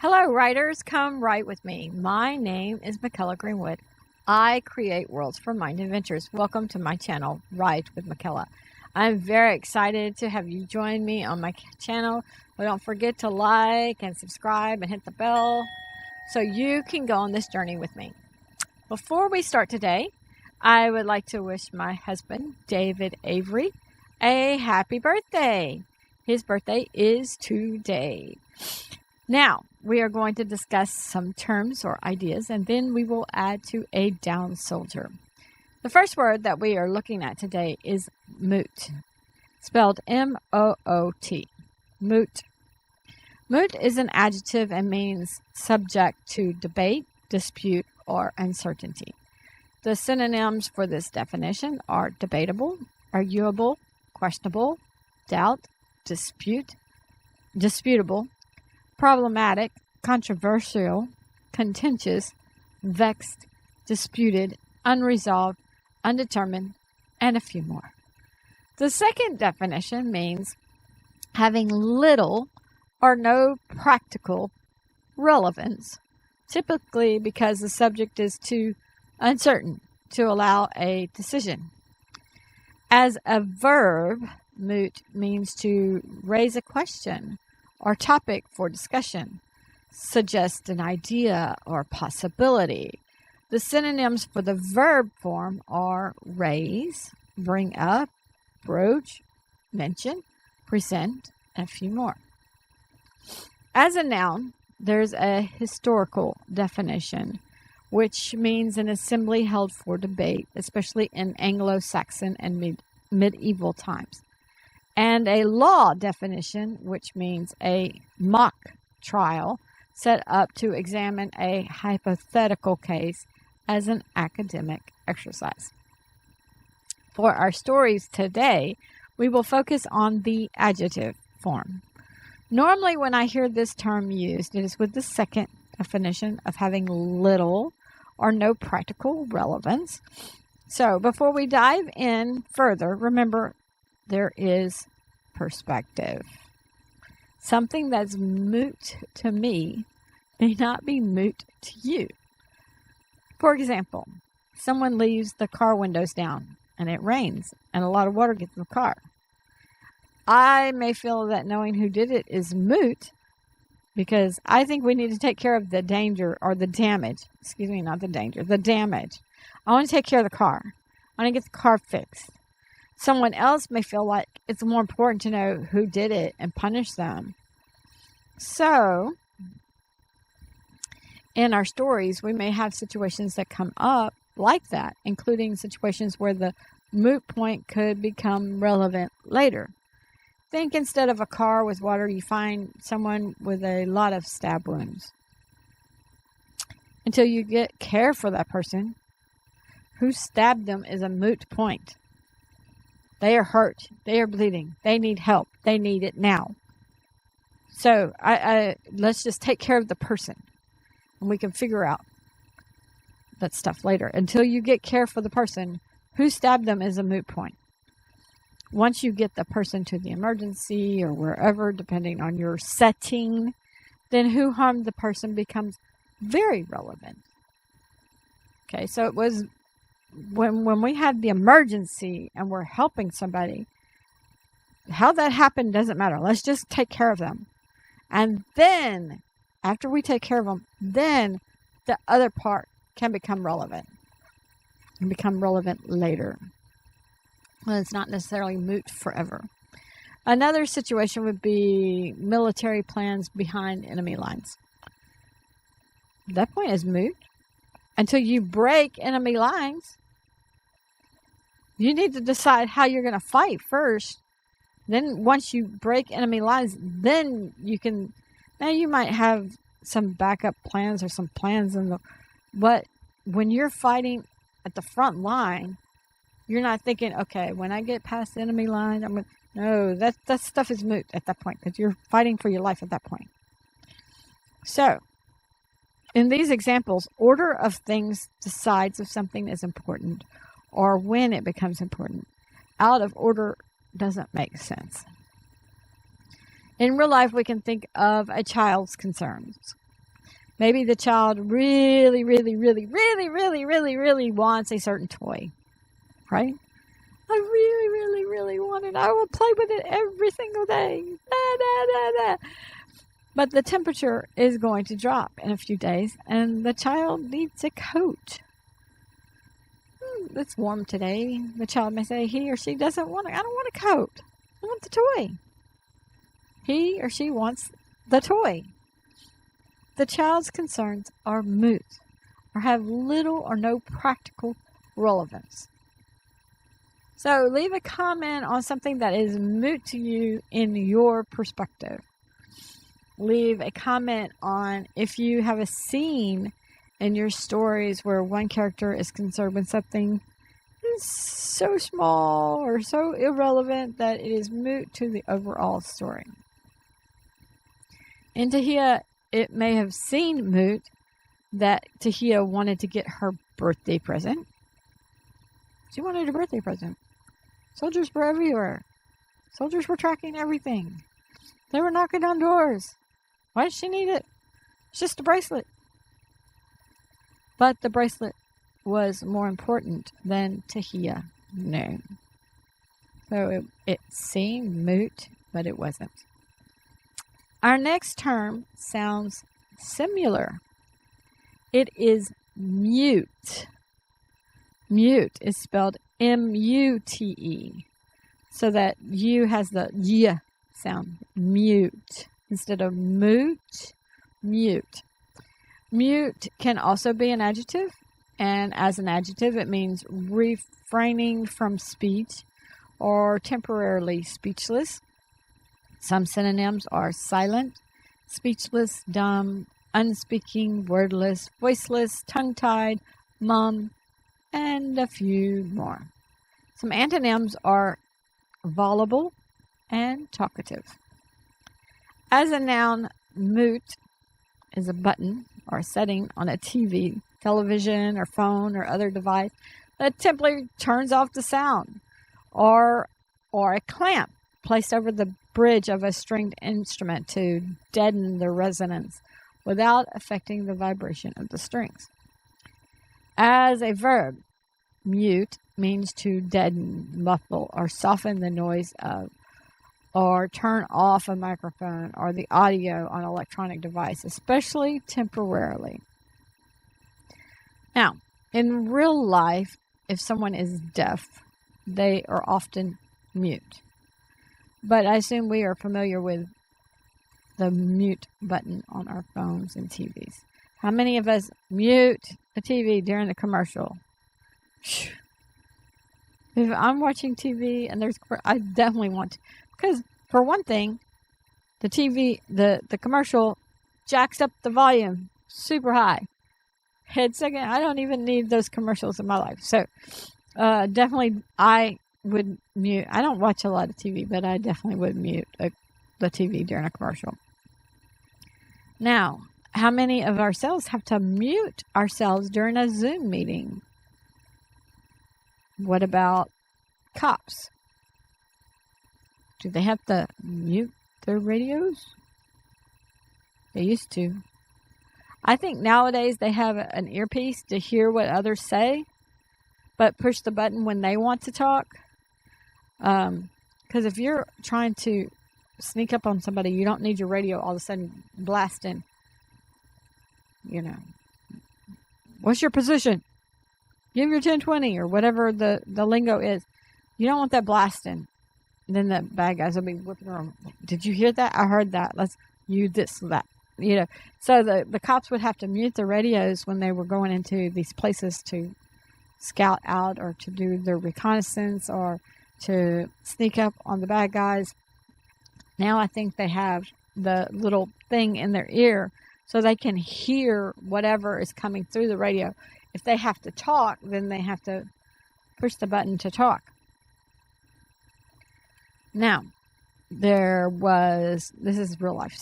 Hello, writers. Come write with me. My name is Mykela Greenwood. I create worlds for mind adventures. Welcome to my channel, Write with Mykela. I'm very excited to have you join me on my channel. But don't forget to like and subscribe and hit the bell so you can go on this journey with me. Before we start today, I would like to wish my husband, David Avery, a happy birthday. His birthday is today. Now, we are going to discuss some terms or ideas, and then we will add to a down soldier. The first word that we are looking at today is moot, spelled M-O-O-T, moot. Moot is an adjective and means subject to debate, dispute, or uncertainty. The synonyms for this definition are debatable, arguable, questionable, doubt, disputable, problematic, controversial, contentious, vexed, disputed, unresolved, undetermined, and a few more. The second definition means having little or no practical relevance, typically because the subject is too uncertain to allow a decision. As a verb, moot means to raise a question or topic for discussion, suggest an idea or possibility. The synonyms for the verb form are raise, bring up, broach, mention, present, and a few more. As a noun, there's a historical definition, which means an assembly held for debate, especially in Anglo-Saxon and medieval times. And a law definition, which means a mock trial set up to examine a hypothetical case as an academic exercise. For our stories today, we will focus on the adjective form. Normally, when I hear this term used, it is with the second definition of having little or no practical relevance. So, before we dive in further, remember, there is perspective. Something that's moot to me may not be moot to you. For example, someone leaves the car windows down and it rains and a lot of water gets in the car. I may feel that knowing who did it is moot because I think we need to take care of the danger or the damage. Excuse me, not the danger, the damage. I want to take care of the car. I want to get the car fixed. Someone else may feel like it's more important to know who did it and punish them. So, in our stories, we may have situations that come up like that, including situations where the moot point could become relevant later. Think instead of a car with water, you find someone with a lot of stab wounds. Until you get care for that person, who stabbed them is a moot point. They are hurt. They are bleeding. They need help. They need it now. So let's just take care of the person. And we can figure out that stuff later. Until you get care for the person, who stabbed them is a moot point. Once you get the person to the emergency or wherever, depending on your setting, then who harmed the person becomes very relevant. Okay, so it was when we had the emergency and we're helping somebody, how that happened doesn't matter. Let's just take care of them. And then, after we take care of them, then the other part can become relevant. And become relevant later. Well, it's not necessarily moot forever. Another situation would be military plans behind enemy lines. That point is moot. Until you break enemy lines, you need to decide how you're going to fight first. Then once you break enemy lines, then you can, now you might have some backup plans or some plans but when you're fighting at the front line, you're not thinking, okay, when I get past the enemy line, no, that stuff is moot at that point because you're fighting for your life at that point. So, in these examples, order of things decides if something is important or when it becomes important. Out of order doesn't make sense. In real life, we can think of a child's concerns. Maybe the child really, really, really, really, really, really, really wants a certain toy, right? I really, really, really want it. I will play with it every single day. Da, da, da, da. But the temperature is going to drop in a few days, and the child needs a coat. It's warm today. The child may say he or she doesn't want it. I don't want a coat. I want the toy. He or she wants the toy. The child's concerns are moot or have little or no practical relevance. So leave a comment on something that is moot to you in your perspective. Leave a comment on if you have a scene in your stories where one character is concerned with something is so small or so irrelevant that it is moot to the overall story. In Tahia, it may have seemed moot that Tahia wanted to get her birthday present. She wanted a birthday present. Soldiers were everywhere. Soldiers were tracking everything. They were knocking on doors. Why does she need it? It's just a bracelet. But the bracelet was more important than Tahia knew. So it seemed moot, but it wasn't. Our next term sounds similar. It is mute. Mute is spelled M-U-T-E. So that U has the Y sound. Mute. Instead of moot, mute. Mute can also be an adjective. And as an adjective, it means refraining from speech or temporarily speechless. Some synonyms are silent, speechless, dumb, unspeaking, wordless, voiceless, tongue-tied, mum, and a few more. Some antonyms are voluble and talkative. As a noun, moot is a button or a setting on a TV, television, or phone, or other device that simply turns off the sound, or a clamp placed over the bridge of a stringed instrument to deaden the resonance without affecting the vibration of the strings. As a verb, mute means to deaden, muffle, or soften the noise of, or turn off a microphone or the audio on an electronic device, especially temporarily. Now, in real life, if someone is deaf, they are often mute. But I assume we are familiar with the mute button on our phones and TVs. How many of us mute the TV during the commercial? If I'm watching TV and I definitely want to. Because, for one thing, the TV, the commercial jacks up the volume super high. Second, I don't even need those commercials in my life. So, definitely, I would mute. I don't watch a lot of TV, but I definitely would mute the TV during a commercial. Now, how many of ourselves have to mute ourselves during a Zoom meeting? What about cops? Do they have to mute their radios? They used to. I think nowadays they have an earpiece to hear what others say, but push the button when they want to talk. Because if you're trying to sneak up on somebody, you don't need your radio all of a sudden blasting. What's your position? Give your 1020 or whatever the lingo is. You don't want that blasting. And then the bad guys will be whipping around. Did you hear that? I heard that. Let's use this or that. So the cops would have to mute the radios when they were going into these places to scout out or to do their reconnaissance or to sneak up on the bad guys. Now I think they have the little thing in their ear so they can hear whatever is coming through the radio. If they have to talk, then they have to push the button to talk. Now, this is real life.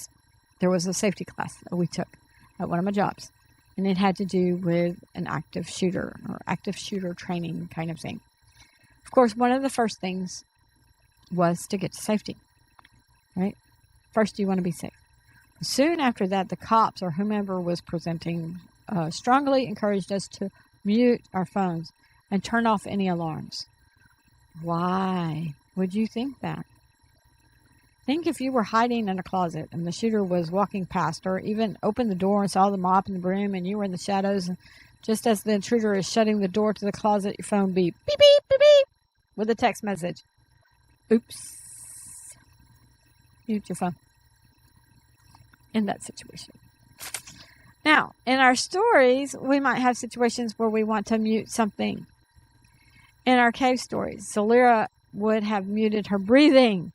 There was a safety class that we took at one of my jobs, and it had to do with an active shooter or active shooter training kind of thing. Of course, one of the first things was to get to safety, right? First, you want to be safe. Soon after that, the cops or whomever was presenting strongly encouraged us to mute our phones and turn off any alarms. Why would you think that? Think if you were hiding in a closet and the shooter was walking past, or even opened the door and saw the mop and the broom and you were in the shadows, and just as the intruder is shutting the door to the closet, your phone beep, beep, beep, beep, beep, with a text message. Oops. Mute your phone. In that situation. Now, in our stories, we might have situations where we want to mute something. In our cave stories, Solera would have muted her breathing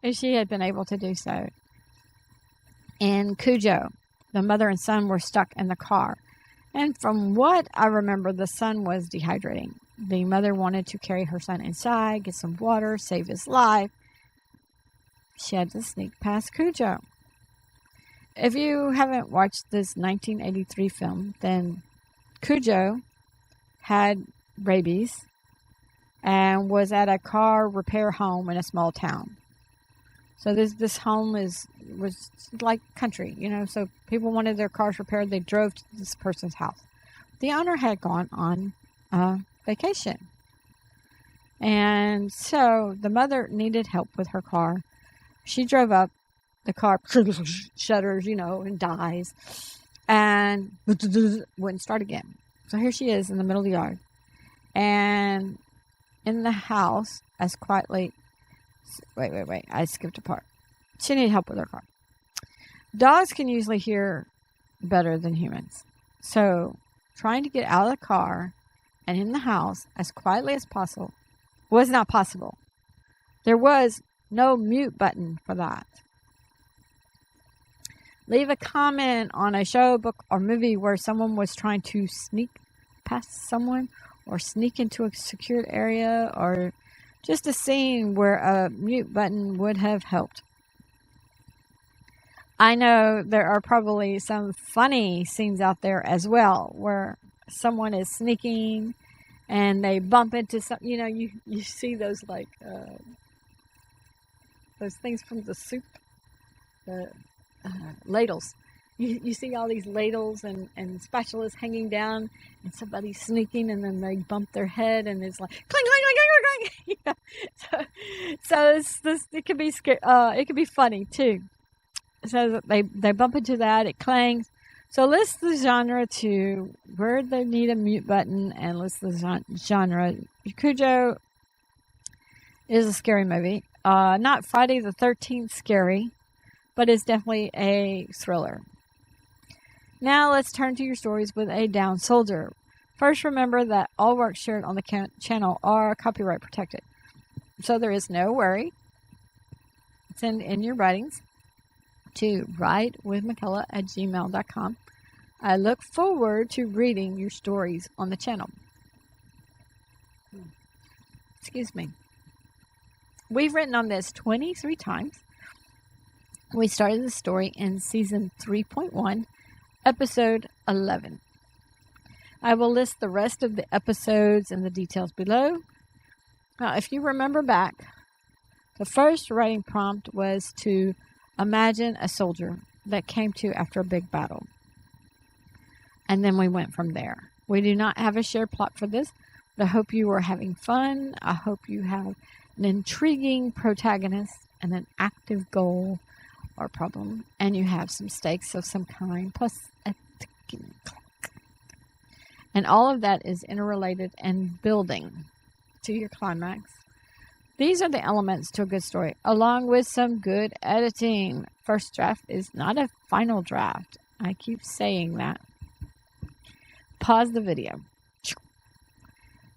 if she had been able to do so. In Cujo, the mother and son were stuck in the car. And from what I remember, the son was dehydrating. The mother wanted to carry her son inside, get some water, save his life. She had to sneak past Cujo. If you haven't watched this 1983 film, then Cujo had rabies and was at a car repair home in a small town. So this home was like country, so people wanted their cars repaired. They drove to this person's house. The owner had gone on vacation. And so the mother needed help with her car. She drove up. The car shudders, and dies. And wouldn't start again. So here she is in the middle of the yard. And in the house, as quietly... Wait. I skipped a part. She needed help with her car. Dogs can usually hear better than humans. So trying to get out of the car and in the house as quietly as possible was not possible. There was no mute button for that. Leave a comment on a show, book, or movie where someone was trying to sneak past someone or sneak into a secured area, or just a scene where a mute button would have helped. I know there are probably some funny scenes out there as well where someone is sneaking and they bump into some, you see those those things from the soup, the ladles. You see all these ladles and spatulas hanging down, and somebody's sneaking, and then they bump their head, and it's like clang, clang, clang, clang, clang. So it could be scary. It could be funny too. So they bump into that, it clangs. So list the genre to where they need a mute button, and list the genre. Cujo is a scary movie. Not Friday the 13th scary, but it's definitely a thriller. Now let's turn to your stories with a down soldier. First, remember that all works shared on the channel are copyright protected. So there is no worry. Send in your writings to writewithmykela@gmail.com. I look forward to reading your stories on the channel. Excuse me. We've written on this 23 times. We started the story in season 3.1, episode 11. I will list the rest of the episodes and the details below. Now, if you remember back, the first writing prompt was to imagine a soldier that came to after a big battle. And then we went from there. We do not have a shared plot for this, but I hope you are having fun. I hope you have an intriguing protagonist and an active goal or problem, and you have some stakes of some kind, plus a ticking clock. And all of that is interrelated and building to your climax. These are the elements to a good story, along with some good editing. First draft is not a final draft. I keep saying that. Pause the video.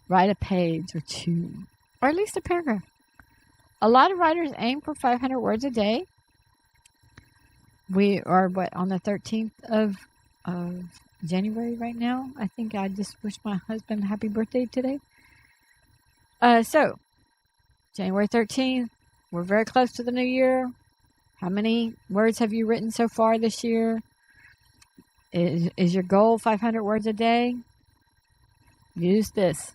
Write a page or two, or at least a paragraph. A lot of writers aim for 500 words a day. We are, on the 13th of January right now? I think I just wished my husband a happy birthday today. So, January 13th, we're very close to the new year. How many words have you written so far this year? Is your goal 500 words a day? Use this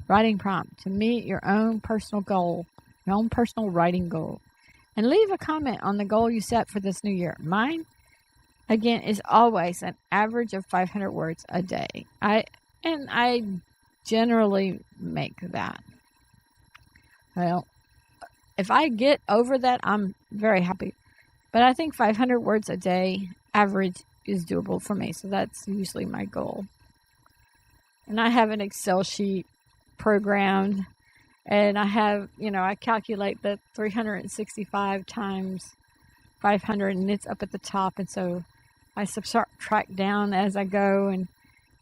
writing prompt to meet your own personal goal, your own personal writing goal. And leave a comment on the goal you set for this new year. Mine again, is always an average of 500 words a day. I generally make that. Well, if I get over that, I'm very happy. But I think 500 words a day average is doable for me. So that's usually my goal. And I have an Excel sheet programmed. And I have, I calculate the 365 times 500, and it's up at the top. And so I subtract down as I go, and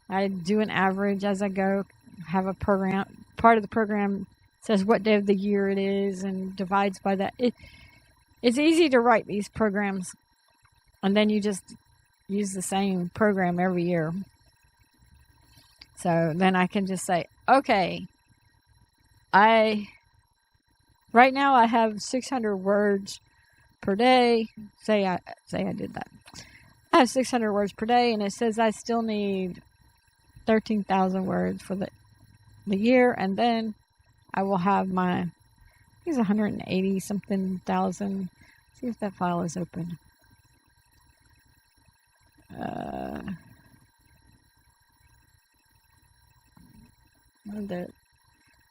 I do an average as I go. Have a program. Part of the program says what day of the year it is and divides by that. It's easy to write these programs, and then you just use the same program every year. So then I can just say, okay, right now I have 600 words per day. Say I did that. I have 600 words per day, and it says I still need 13,000 words for the year, and then I will have my, I think it's 180 something thousand. See if that file is open.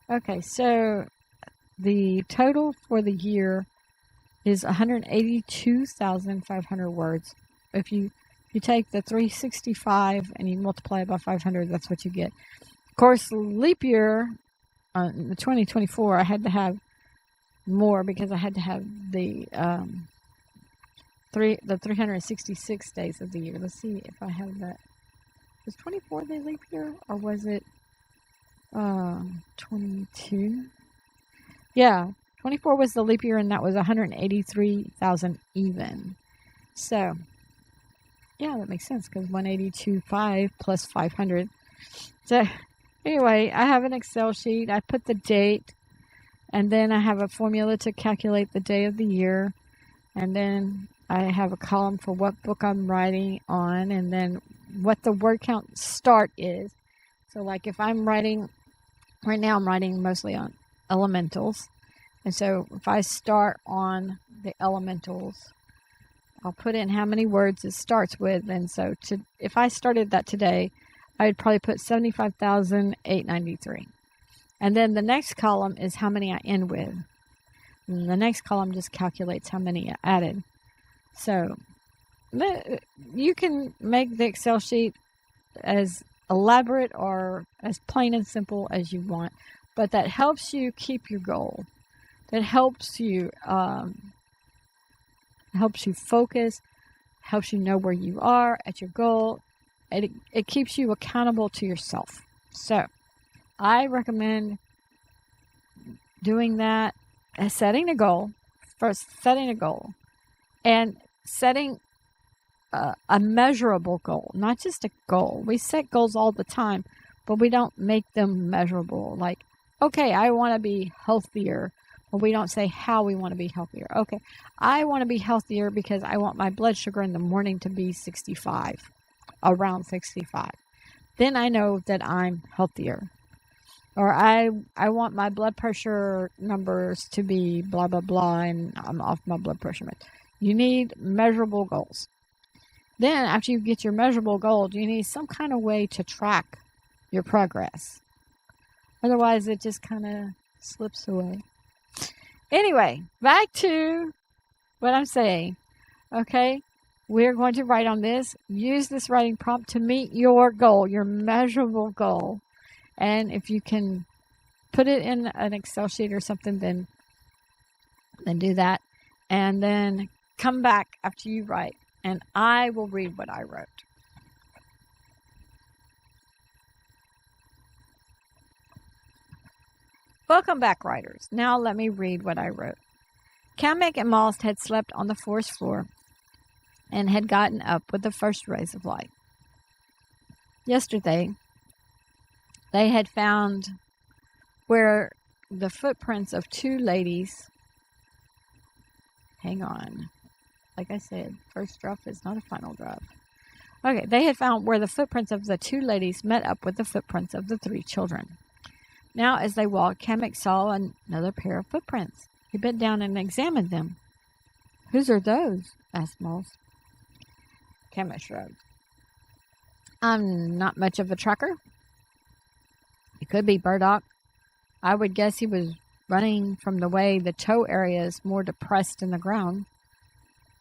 Okay, so the total for the year is 182,500 words. If you take the 365 and you multiply it by 500, that's what you get. Of course, leap year, in 2024, I had to have more because I had to have the 366 days of the year. Let's see if I have that. Was 24 the leap year, or was it 22? Yeah, 24 was the leap year, and that was 183,000 even. So, yeah, that makes sense, because 182.5 plus 500. So, anyway, I have an Excel sheet. I put the date, and then I have a formula to calculate the day of the year, and then I have a column for what book I'm writing on, and then what the word count start is. So, like, if I'm writing, right now I'm writing mostly on elementals, and so if I start on the elementals, I'll put in how many words it starts with, and so if I started that today, I would probably put 75,893. And then the next column is how many I end with. And the next column just calculates how many I added. So you can make the Excel sheet as elaborate or as plain and simple as you want, but that helps you keep your goal. That helps you focus, helps you know where you are at your goal. It keeps you accountable to yourself. So I recommend doing that, setting a goal, and setting a measurable goal, not just a goal. We set goals all the time, but we don't make them measurable. Like, okay, I want to be healthier, but we don't say how we want to be healthier. Okay, I want to be healthier because I want my blood sugar in the morning to be 65, around 65. Then I know that I'm healthier. Or I want my blood pressure numbers to be blah, blah, blah, and I'm off my blood pressure meds. You need measurable goals. Then, after you get your measurable goals, you need some kind of way to track your progress. Otherwise, it just kind of slips away. Anyway, back to what I'm saying. Okay, we're going to write on this. Use this writing prompt to meet your goal, your measurable goal. And if you can put it in an Excel sheet or something, then do that. And then come back after you write, and I will read what I wrote. Welcome back, writers. Now let me read what I wrote. Kamek and Most had slept on the forest floor and had gotten up with the first rays of light. Yesterday, they had found where the footprints of two ladies. Hang on. Like I said, first draft is not a final draft. Okay, they had found where the footprints of the two ladies met up with the footprints of the three children. Now, as they walked, Kamek saw another pair of footprints. He bent down and examined them. "Whose are those?" asked Moss. Kamek shrugged. I'm not much of a tracker. It could be burdock. I would guess he was running from the way the toe area is more depressed in the ground.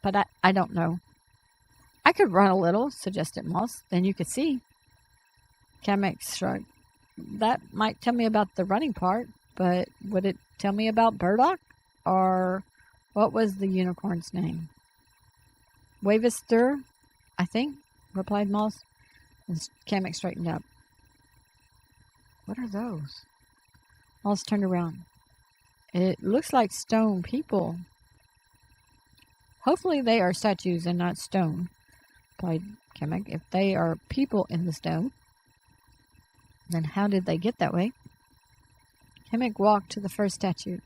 But I don't know. I could run a little, suggested Moss. Then you could see. Kamek shrugged. That might tell me about the running part, but would it tell me about burdock? Or what was the unicorn's name? Wavistur, I think, replied Moss. And Kamek straightened up. What are those? Moss turned around. It looks like stone people. Hopefully they are statues and not stone, replied Kamek. If they are people in the stone, then how did they get that way? Kamek walked to the first statue.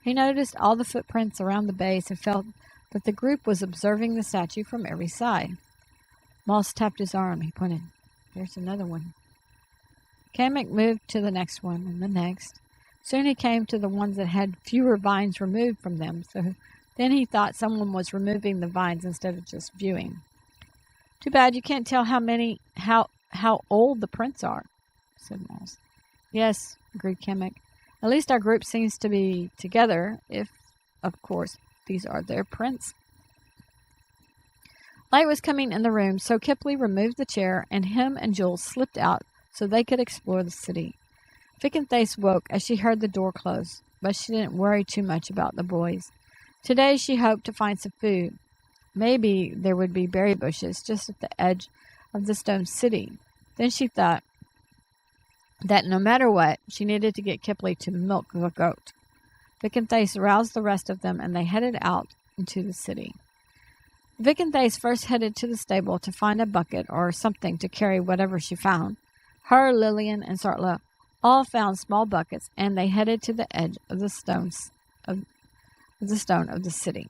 He noticed all the footprints around the base and felt that the group was observing the statue from every side. Moss tapped his arm. He pointed. There's another one. Kamek moved to the next one and the next. Soon he came to the ones that had fewer vines removed from them, so then he thought someone was removing the vines instead of just viewing. Too bad you can't tell how old the prints are, said Moss. Yes, agreed Kamek. At least our group seems to be together, if, of course, these are their prints. Light was coming in the room, so Kipley removed the chair, and him and Jules slipped out so they could explore the city. Vickenface woke as she heard the door close, but she didn't worry too much about the boys. Today she hoped to find some food. Maybe there would be berry bushes just at the edge of the stone city. Then she thought that no matter what, she needed to get Kipley to milk the goat. Vickenface roused the rest of them, and they headed out into the city. Vickenface first headed to the stable to find a bucket or something to carry whatever she found. Her, Lillian, and Sartla all found small buckets, and they headed to the edge of the stone of the city.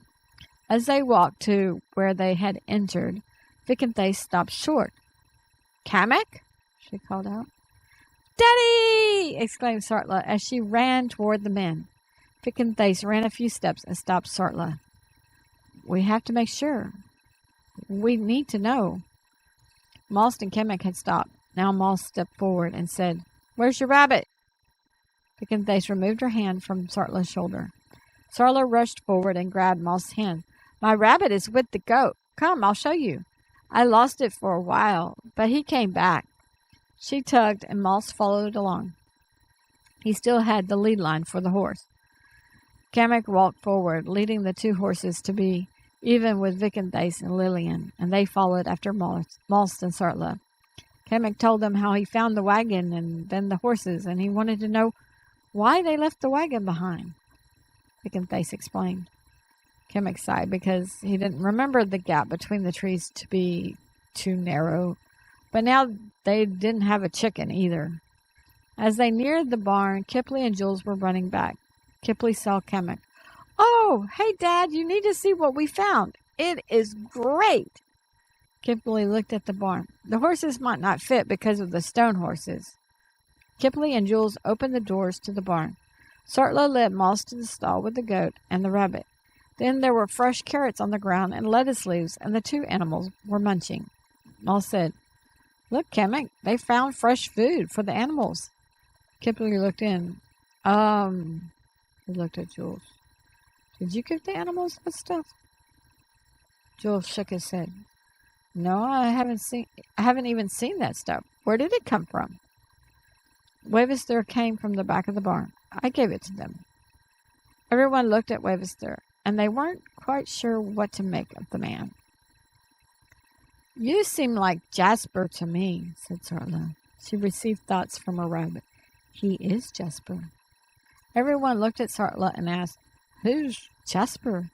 As they walked to where they had entered, Vickenface stopped short. "Kamek?" she called out. "Daddy!" exclaimed Sartla as she ran toward the men. Vickenface ran a few steps and stopped Sartla. "We have to make sure. We need to know." Moss and Kamek had stopped. Now Moss stepped forward and said, "Where's your rabbit?" Vickenface removed her hand from Sartla's shoulder. Sartla rushed forward and grabbed Moss's hand. "My rabbit is with the goat. Come, I'll show you. I lost it for a while, but he came back." She tugged, and Moss followed along. He still had the lead line for the horse. Kamek walked forward, leading the two horses to be even with Vickenface and Lillian, and they followed after Moss and Sartla. Kamek told them how he found the wagon and then the horses, and he wanted to know why they left the wagon behind. Vickenface explained. Kamek sighed because he didn't remember the gap between the trees to be too narrow, but now they didn't have a chicken either. As they neared the barn, Kipley and Jules were running back. Kipley saw Kamek. "Oh, hey, Dad, you need to see what we found. It is great." Kipley looked at the barn. The horses might not fit because of the stone horses. Kipley and Jules opened the doors to the barn. Sartla led Moss to the stall with the goat and the rabbit. Then there were fresh carrots on the ground and lettuce leaves, and the two animals were munching. Moss said, "Look, Kamek, they found fresh food for the animals." Kipley looked in. He looked at Jules. "Did you give the animals that stuff?" Jules shook his head. "No, I haven't even seen that stuff. Where did it come from?" Wavistur came from the back of the barn. I gave it to them. Everyone looked at Wavistur, and they weren't quite sure what to make of the man. "You seem like Jasper to me," said Sartla. She received thoughts from her rabbit. "He is Jasper." Everyone looked at Sartla and asked, "Who's Jasper?"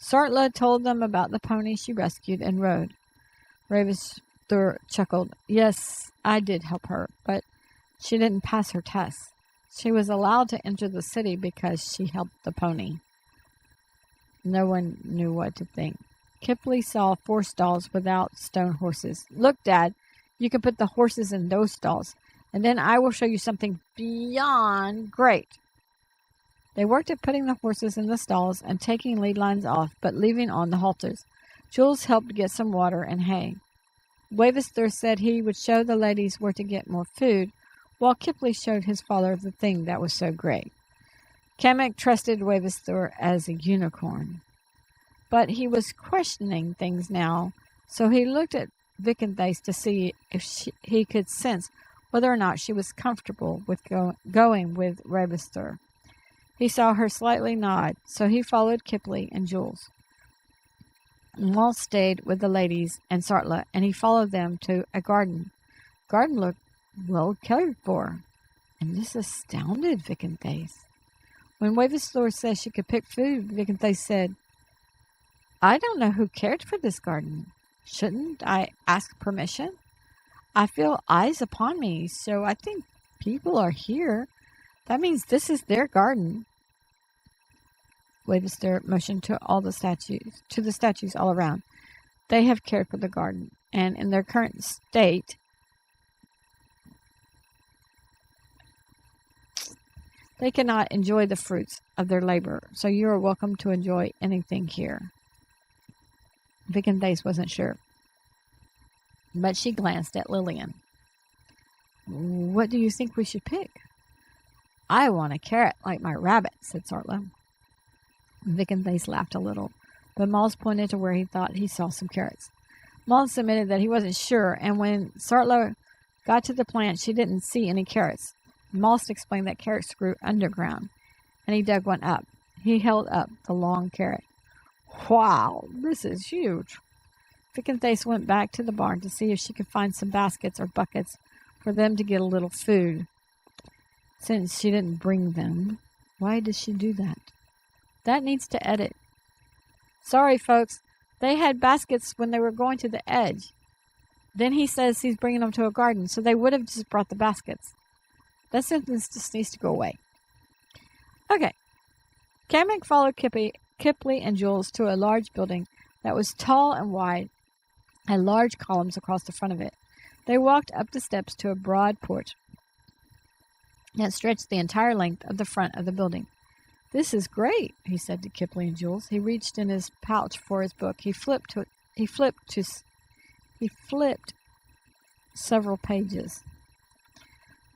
Sartla told them about the pony she rescued and rode. Wavistur chuckled. "Yes, I did help her, but she didn't pass her test. She was allowed to enter the city because she helped the pony." No one knew what to think. Kipley saw 4 stalls without stone horses. "Look, Dad, you can put the horses in those stalls, and then I will show you something beyond great." They worked at putting the horses in the stalls and taking lead lines off, but leaving on the halters. Jules helped get some water and hay. Wavesthor said he would show the ladies where to get more food, while Kipley showed his father the thing that was so great. Kamek trusted Wavesthor as a unicorn. But he was questioning things now, so he looked at Vicanthace to see if he could sense whether or not she was comfortable with going with Wavesthor. He saw her slightly nod, so he followed Kipley and Jules. Walt stayed with the ladies and Sartla, and he followed them to a garden. The garden looked well cared for, and this astounded Vicanthace. When Wavesthor said she could pick food, Vicanthace said, "I don't know who cared for this garden. Shouldn't I ask permission? I feel eyes upon me, so I think people are here. That means this is their garden." Wavesthor motioned to the statues all around. They have cared for the garden, and in their current state, they cannot enjoy the fruits of their labor, so you are welcome to enjoy anything here. Vicanthace wasn't sure, but she glanced at Lillian. "What do you think we should pick?" "I want a carrot like my rabbit," said Sartla. Vicanthace laughed a little, but Moss pointed to where he thought he saw some carrots. Moss admitted that he wasn't sure, and when Sartla got to the plant, she didn't see any carrots. Moss explained that carrots grew underground, and he dug one up. He held up the long carrot. "Wow, this is huge." Vicanthace went back to the barn to see if she could find some baskets or buckets for them to get a little food. Since she didn't bring them, why did she do that? That needs to edit. Sorry, folks. They had baskets when they were going to the edge. Then he says he's bringing them to a garden, so they would have just brought the baskets. That sentence just needs to go away. Okay. Kamek followed Kipley and Jules to a large building that was tall and wide, had large columns across the front of it. They walked up the steps to a broad porch that stretched the entire length of the front of the building. "This is great," he said to Kipley and Jules. He reached in his pouch for his book. He flipped several pages.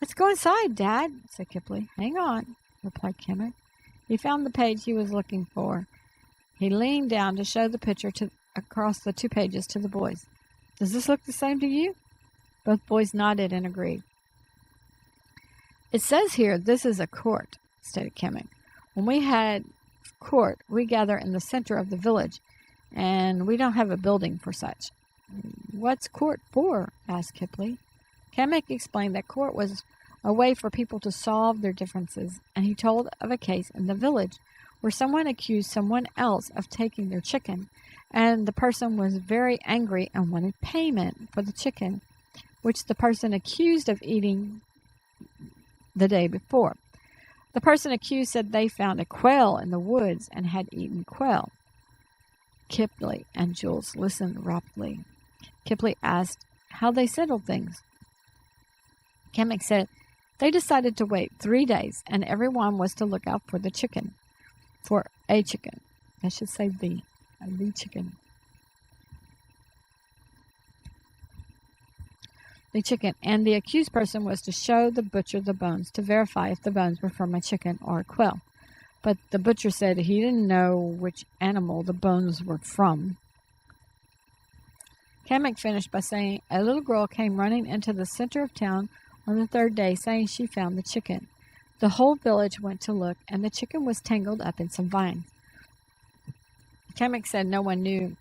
"Let's go inside, Dad," said Kipley. "Hang on," replied Kamek. He found the page he was looking for. He leaned down to show the picture across the 2 pages to the boys. "Does this look the same to you?" Both boys nodded and agreed. "It says here this is a court," stated Kamek. "When we had court, we gather in the center of the village, and we don't have a building for such." "What's court for?" asked Kipley. Kamek explained that court was a way for people to solve their differences, and he told of a case in the village where someone accused someone else of taking their chicken, and the person was very angry and wanted payment for the chicken, which the person accused of eating the day before. The person accused said they found a quail in the woods and had eaten quail. Kipley and Jules listened rapidly. Kipley asked how they settled things. Kamek said they decided to wait 3 days, and everyone was to look out for the chicken. For a chicken. I should say the chicken. The chicken, and the accused person was to show the butcher the bones to verify if the bones were from a chicken or a quail. But the butcher said he didn't know which animal the bones were from. Kamek finished by saying a little girl came running into the center of town on the 3rd day saying she found the chicken. The whole village went to look, and the chicken was tangled up in some vines. Kamek said no one knew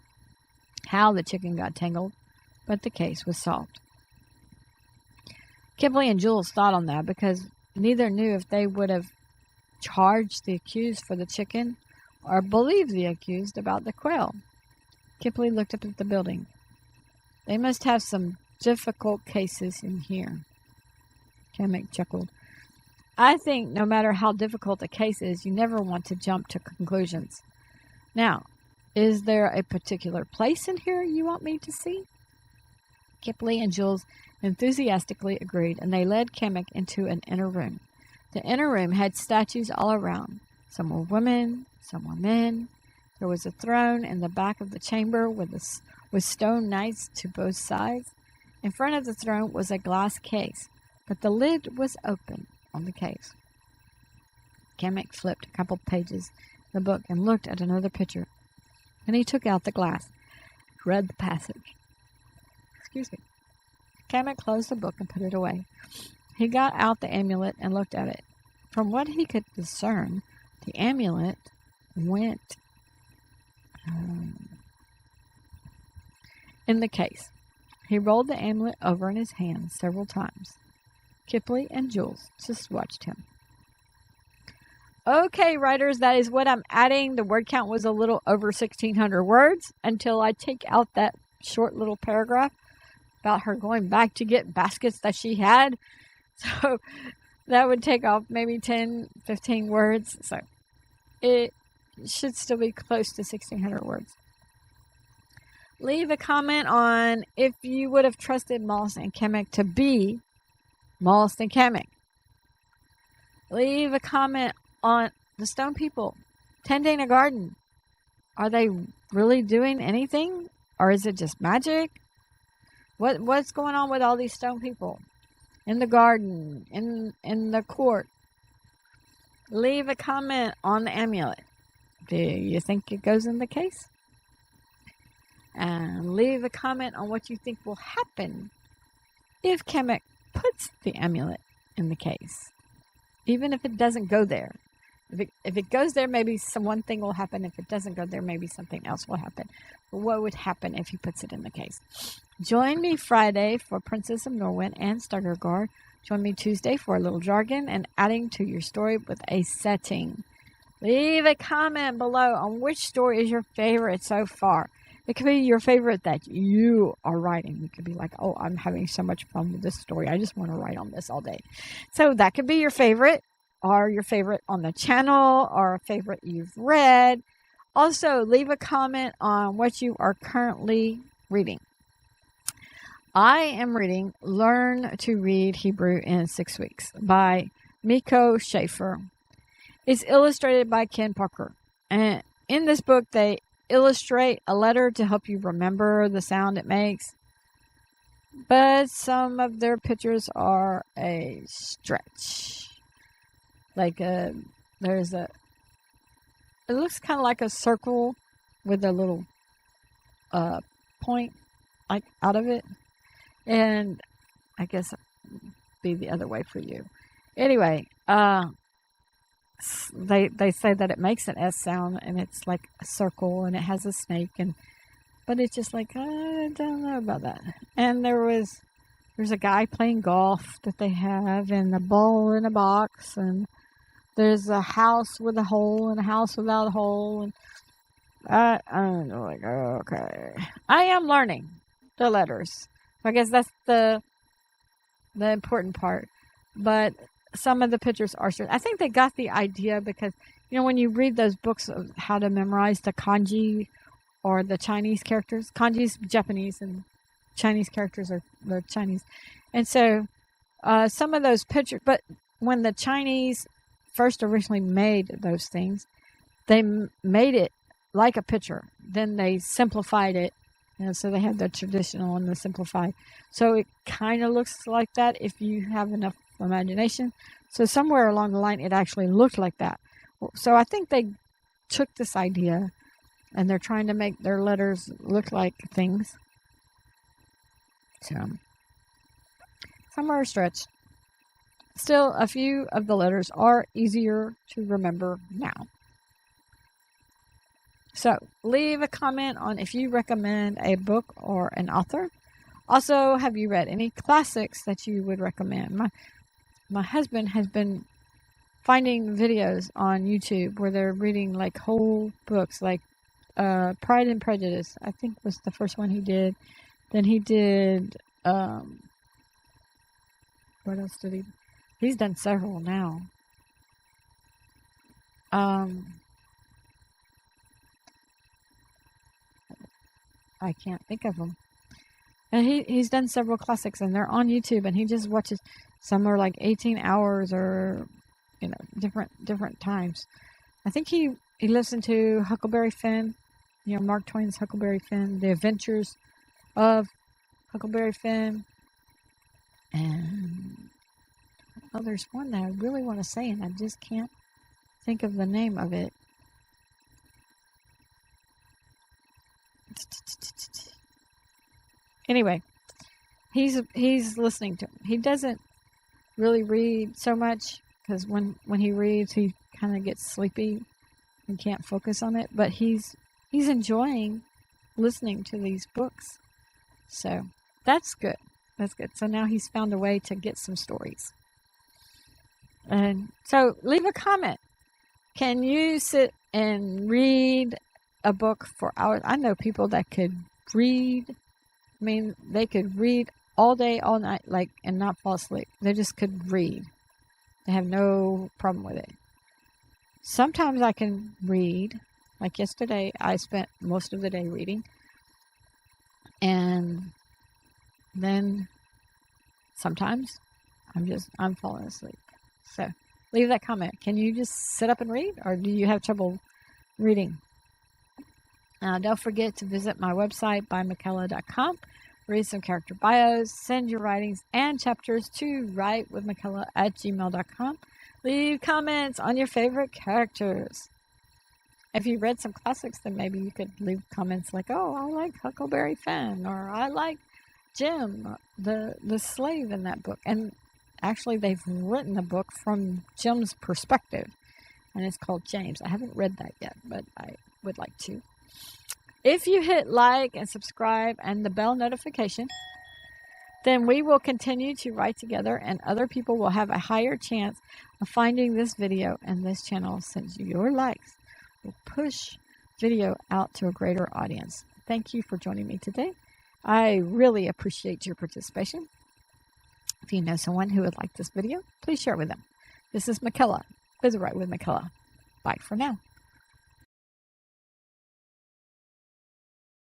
how the chicken got tangled, but the case was solved. Kipley and Jules thought on that because neither knew if they would have charged the accused for the chicken or believed the accused about the quail. Kipley looked up at the building. They must have some difficult cases in here. Kamek chuckled. I think no matter how difficult a case is, you never want to jump to conclusions. Now, is there a particular place in here you want me to see? Kipley and Jules enthusiastically agreed, and they led Kamek into an inner room. The inner room had statues all around. Some were women, some were men. There was a throne in the back of the chamber with stone knights to both sides. In front of the throne was a glass case, but the lid was open on the case. Kamek flipped a couple pages in the book and looked at another picture. Then he took out the glass, read the passage. Excuse me. Kamek closed the book and put it away. He got out the amulet and looked at it. From what he could discern, the amulet went in the case. He rolled the amulet over in his hand several times. Kipley and Jules just watched him. Okay, writers, that is what I'm adding. The word count was a little over 1,600 words until I take out that short little paragraph about her going back to get baskets that she had. So that would take off maybe 10, 15 words. So it should still be close to 1,600 words. Leave a comment on if you would have trusted Moss and Kamek to be Moss and Kamek. Leave a comment on the stone people tending a garden. Are they really doing anything? Or is it just magic? What's going on with all these stone people? In the garden, in the court. Leave a comment on the amulet. Do you think it goes in the case? And leave a comment on what you think will happen if Kamek puts the amulet in the case. Even if it doesn't go there. If it goes there, maybe one thing will happen. If it doesn't go there, maybe something else will happen. But what would happen if he puts it in the case? Join me Friday for Princess of Norwin and Staggergard. Join me Tuesday for a little jargon and adding to your story with a setting. Leave a comment below on which story is your favorite so far. It could be your favorite that you are writing. You could be like, oh, I'm having so much fun with this story. I just want to write on this all day. So that could be your favorite, or your favorite on the channel, or a favorite you've read. Also, leave a comment on what you are currently reading. I am reading Learn to Read Hebrew in 6 Weeks by Mykela Schaefer. It's illustrated by Ken Parker. And in this book, they illustrate a letter to help you remember the sound it makes. But some of their pictures are a stretch. Like it looks kind of like a circle with a little point like out of it. And I guess it'd be the other way for you. Anyway, they say that it makes an S sound, and it's like a circle, and it has a snake, but it's just like, I don't know about that. And there's a guy playing golf that they have, and a ball in a box, and there's a house with a hole and a house without a hole, and I don't know, like, okay. I am learning the letters. I guess that's the important part. But some of the pictures are strange. I think they got the idea because, when you read those books of how to memorize the kanji or the Chinese characters, kanji's Japanese and Chinese characters are the Chinese. And so some of those pictures, but when the Chinese first originally made those things, they made it like a picture. Then they simplified it. So they have the traditional and the simplified. So it kind of looks like that if you have enough imagination. So somewhere along the line, it actually looked like that. So I think they took this idea and they're trying to make their letters look like things. So some are stretched. Still, a few of the letters are easier to remember now. So, leave a comment on if you recommend a book or an author. Also, have you read any classics that you would recommend? My husband has been finding videos on YouTube where they're reading like whole books, like Pride and Prejudice, I think was the first one he did. Then he did, what else did he? He's done several now. I can't think of them. And he's done several classics, and they're on YouTube, and he just watches. Some are like 18 hours or, different times. I think he he listened to Huckleberry Finn, Mark Twain's Huckleberry Finn, The Adventures of Huckleberry Finn, and there's one that I really want to say, and I just can't think of the name of it. Anyway, he's listening to him. He doesn't really read so much because when he reads, he kind of gets sleepy and can't focus on it. But he's enjoying listening to these books, so that's good. That's good. So now he's found a way to get some stories. And so leave a comment. Can you sit and read a book for hours? I know people that could read. I mean, they could read all day, all night, and not fall asleep. They just could read. They have no problem with it. Sometimes I can read. Like yesterday, I spent most of the day reading. And then sometimes I'm falling asleep. So leave that comment. Can you just sit up and read, or do you have trouble reading? Don't forget to visit my website, bymykela.com. Read some character bios, send your writings and chapters to writewithmykela@gmail.com. Leave comments on your favorite characters. If you read some classics, then maybe you could leave comments like, oh, I like Huckleberry Finn, or I like Jim, the slave in that book. And actually, they've written a book from Jim's perspective, and it's called James. I haven't read that yet, but I would like to. If you hit like and subscribe and the bell notification, then we will continue to write together, and other people will have a higher chance of finding this video and this channel, since your likes will push video out to a greater audience. Thank you for joining me today. I really appreciate your participation. If you know someone who would like this video, please share it with them. This is Mykela. Visit Write with Mykela. Bye for now.